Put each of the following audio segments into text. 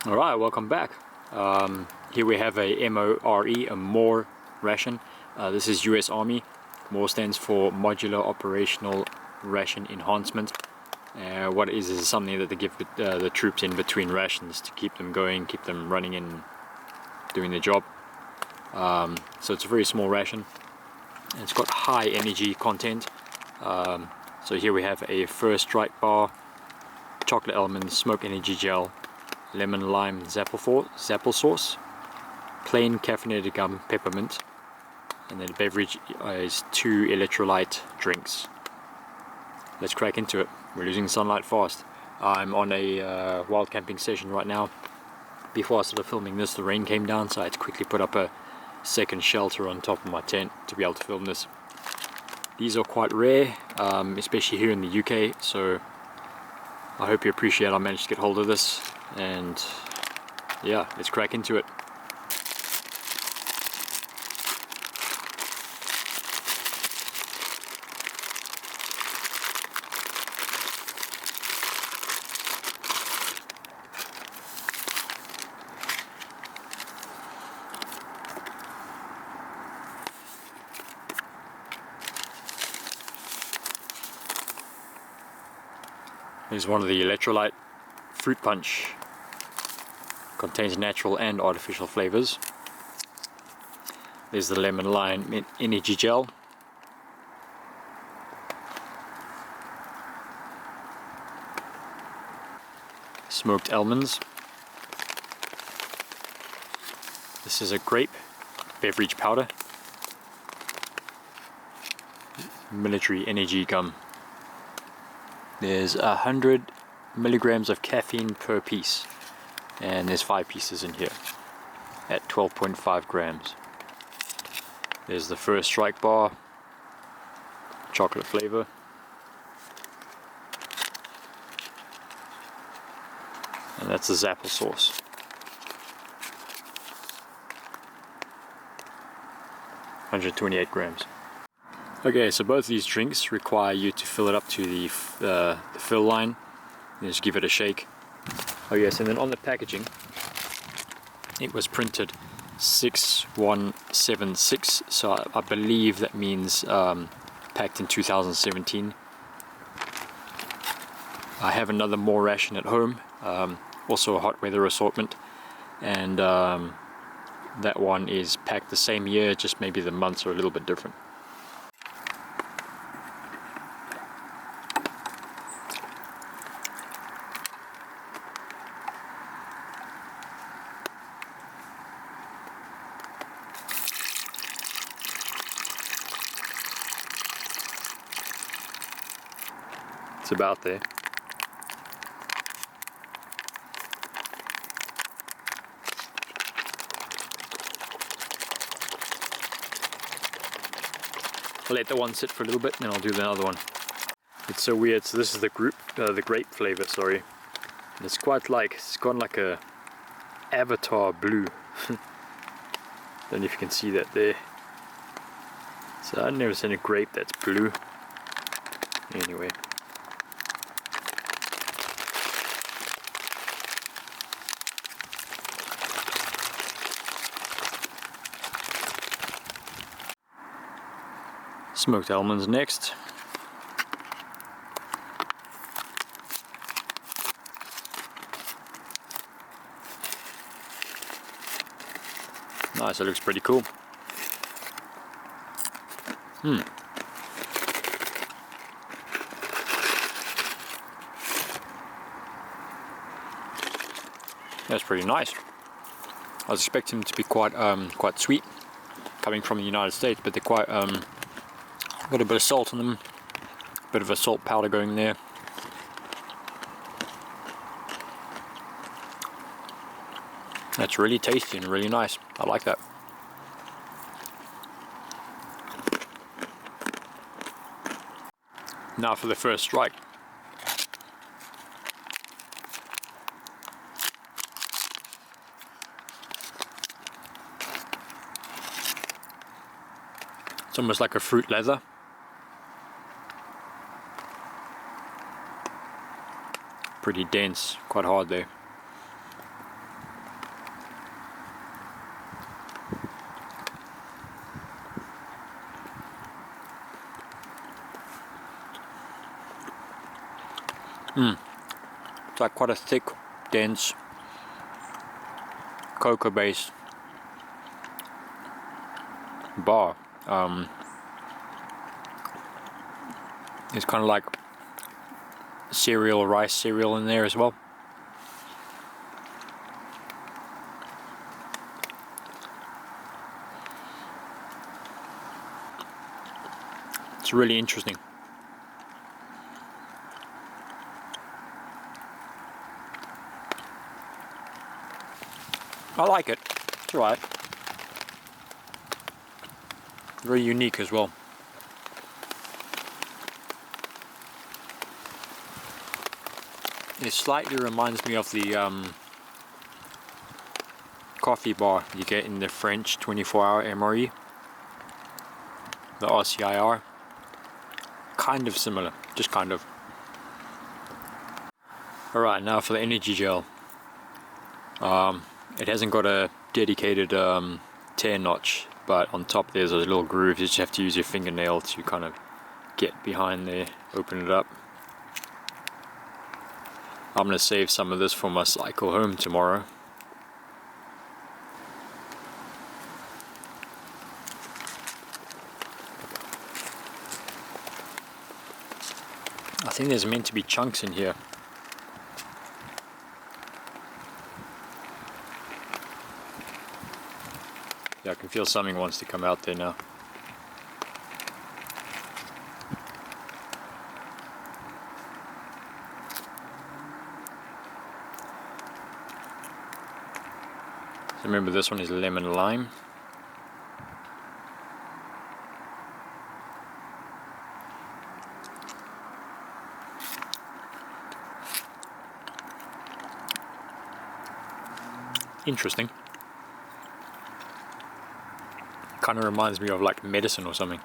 Alright, welcome back. Here we have a MORE, a MORE ration. This is US Army. MORE stands for Modular Operational Ration Enhancement. What it is something that they give the troops in between rations to keep them going, keep them running and doing their job. So it's a very small ration. And it's got high energy content. So here we have a first strike bar, chocolate almond, smoke energy gel, lemon lime applesauce, plain caffeinated gum peppermint, and then beverage is 2 electrolyte drinks. Let's crack into it. We're losing sunlight fast. I'm on a wild camping session right now. Before I started filming this, the rain came down, so I had to quickly put up a second shelter on top of my tent to be able to film this. These are quite rare, especially here in the UK, so I hope you appreciate I managed to get hold of this. And yeah, let's crack into it. Here's one of the electrolyte fruit punch. Contains natural and artificial flavors. There's the lemon lime energy gel. Smoked almonds. This is a grape beverage powder. Military energy gum. There's 100 milligrams of caffeine per piece, and there's 5 pieces in here at 12.5 grams. There's the first strike bar, chocolate flavor. And that's the applesauce. 128 grams. Okay, so both of these drinks require you to fill it up to the fill line. And just give it a shake. Oh yes, and then on the packaging, it was printed 6176, so I believe that means packed in 2017. I have another MORE ration at home, also a hot weather assortment, and that one is packed the same year, just maybe the months are a little bit different. It's about there. I'll let the one sit for a little bit, and then I'll do the other one. It's so weird. So this is the grape flavor. Sorry, and it's quite like it's got like a avatar blue. Don't know if you can see that there. So I've never seen a grape that's blue. Anyway. Smoked almonds next. Nice, it looks pretty cool. That's pretty nice. I was expecting them to be quite sweet, coming from the United States, but they're quite got a bit of salt on them, a bit of a salt powder going there. That's really tasty and really nice. I like that. Now for the first strike. It's almost like a fruit leather. Pretty dense, quite hard there. It's like quite a thick, dense, cocoa-based bar. It's kind of like cereal, rice cereal in there as well. It's really interesting. I like it. It's alright. Very unique as well. It slightly reminds me of the coffee bar you get in the French 24-hour MRE, the RCIR. Kind of similar, just kind of. Alright, now for the energy gel. It hasn't got a dedicated tear notch, but on top there's a little groove. You just have to use your fingernail to kind of get behind there, open it up. I'm going to save some of this for my cycle home tomorrow. I think there's meant to be chunks in here. Yeah, I can feel something wants to come out there now. So remember, this one is lemon lime. Interesting. Kind of reminds me of like medicine or something.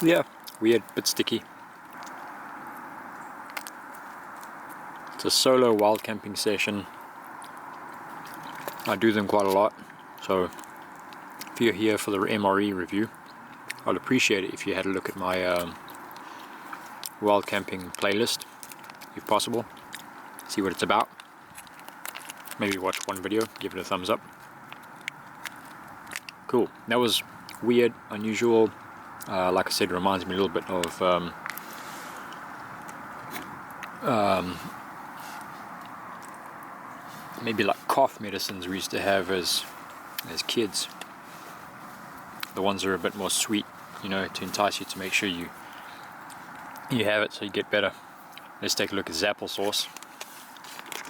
Yeah, weird but sticky. It's a solo wild camping session. I do them quite a lot, so if you're here for the MRE review, I'd appreciate it if you had a look at my wild camping playlist, if possible. See what it's about. Maybe watch one video, give it a thumbs up. Cool. That was weird, unusual. Like I said, it reminds me a little bit of maybe like cough medicines we used to have as kids. The ones that are a bit more sweet, you know, to entice you, to make sure you have it so you get better. Let's take a look at this applesauce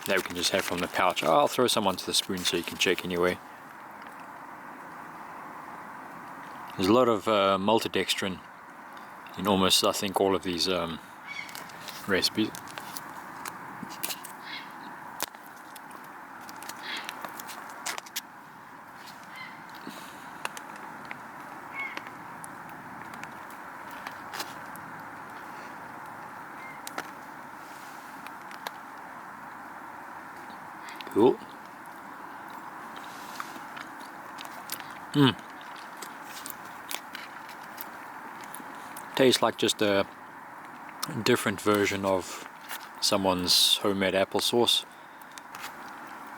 that we can just have from the pouch. I'll throw some onto the spoon so you can check anyway. There's a lot of maltodextrin in almost, I think, all of these recipes. Cool. Tastes like just a different version of someone's homemade applesauce,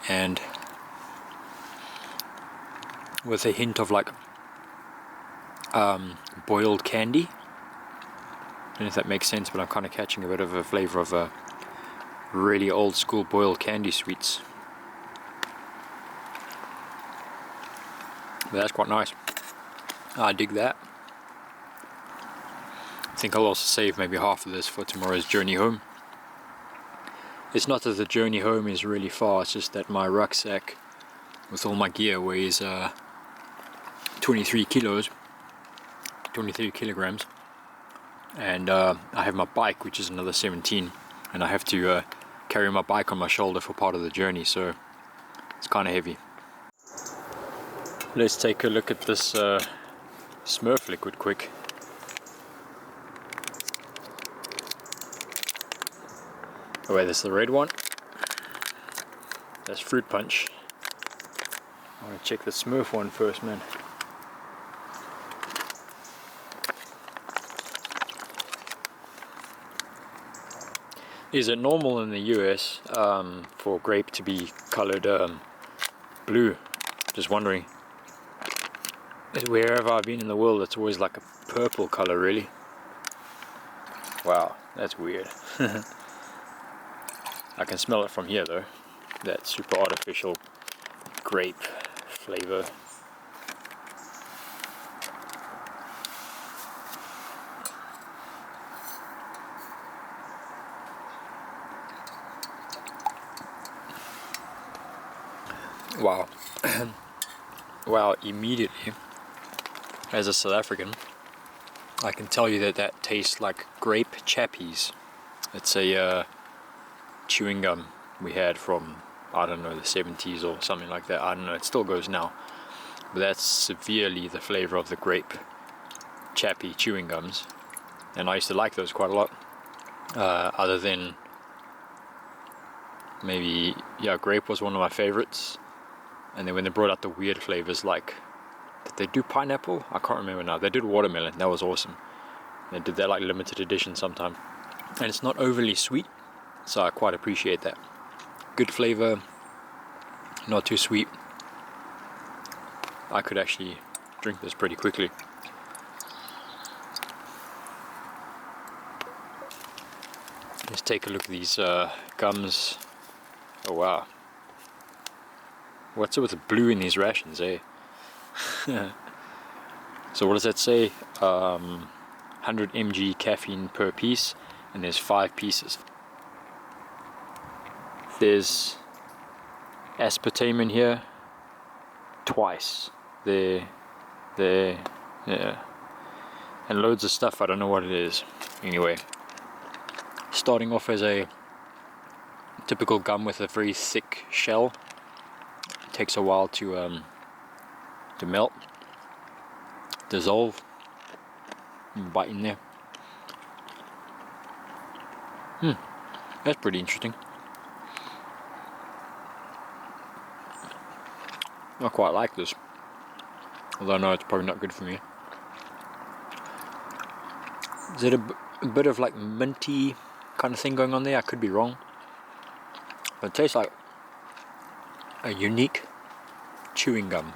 and with a hint of like boiled candy. I don't know if that makes sense, but I'm kind of catching a bit of a flavor of a really old school boiled candy sweets. But that's quite nice. I dig that. I think I'll also save maybe half of this for tomorrow's journey home. It's not that the journey home is really far, it's just that my rucksack with all my gear weighs 23 kilos, 23 kilograms, and I have my bike, which is another 17, and I have to carry my bike on my shoulder for part of the journey, so it's kind of heavy. Let's take a look at this Smurf liquid quick. Oh wait, that's the red one. That's fruit punch. I want to check the Smurf one first, man. Is it normal in the US for grape to be colored blue? Just wondering. Wherever I've been in the world, it's always like a purple color, really. Wow, that's weird. I can smell it from here though. That super artificial grape flavor. Wow. Wow, immediately, as a South African, I can tell you that that tastes like grape chappies. It's a chewing gum we had from, I don't know, the 70s or something like that. I don't know, it still goes now. But that's severely the flavor of the grape chappy chewing gums. And I used to like those quite a lot. Other than maybe, yeah, grape was one of my favorites. And then when they brought out the weird flavors, like, did they do pineapple? I can't remember now. They did watermelon, that was awesome. They did that like limited edition sometime. And it's not overly sweet, so I quite appreciate that. Good flavor, not too sweet. I could actually drink this pretty quickly. Let's take a look at these gums. Oh wow. What's up with the blue in these rations, eh? So what does that say? 100 mg caffeine per piece, and there's 5 pieces. There's aspartame in here twice. There, yeah. And loads of stuff, I don't know what it is. Anyway, starting off as a typical gum with a very thick shell. It takes a while to melt, dissolve, and bite in there. That's pretty interesting. I quite like this, although I know it's probably not good for me. Is it a bit of like minty kind of thing going on there? I could be wrong, but it tastes like a unique chewing gum.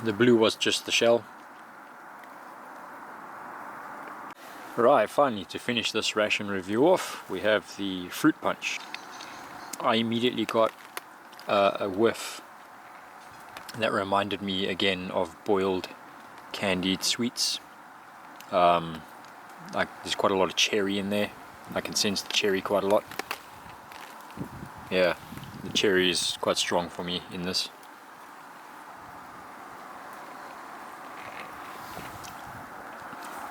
The blue was just the shell. Right, finally, to finish this ration review off, we have the fruit punch. I immediately got a whiff that reminded me again of boiled candied sweets. Like there's quite a lot of cherry in there. I can sense the cherry quite a lot. Yeah, the cherry is quite strong for me in this.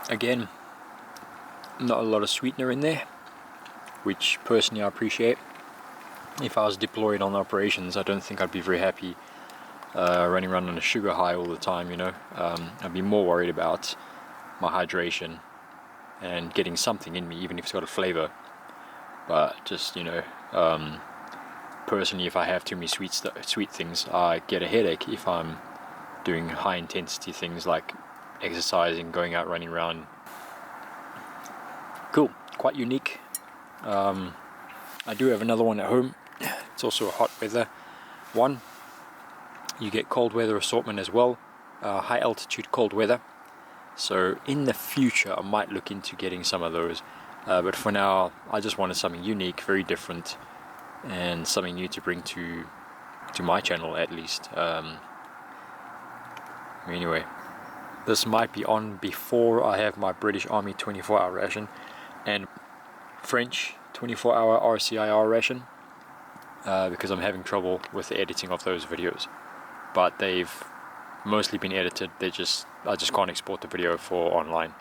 Again, not a lot of sweetener in there, which personally I appreciate. If I was deployed on operations, I don't think I'd be very happy running around on a sugar high all the time, you know. I'd be more worried about my hydration and getting something in me, even if it's got a flavor. But just, you know, personally, if I have too many sweet things, I get a headache if I'm doing high intensity things like exercising, going out, running around. Cool, quite unique. I do have another one at home. It's also a hot weather one. You get cold weather assortment as well, high altitude cold weather. So in the future I might look into getting some of those, but for now I just wanted something unique, very different, and something new to bring to my channel at least. Anyway, this might be on before I have my British Army 24-hour ration and French 24-hour RCIR ration. because I'm having trouble with the editing of those videos. But they've mostly been edited. I just can't export the video for online.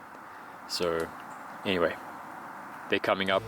So anyway, they're coming up.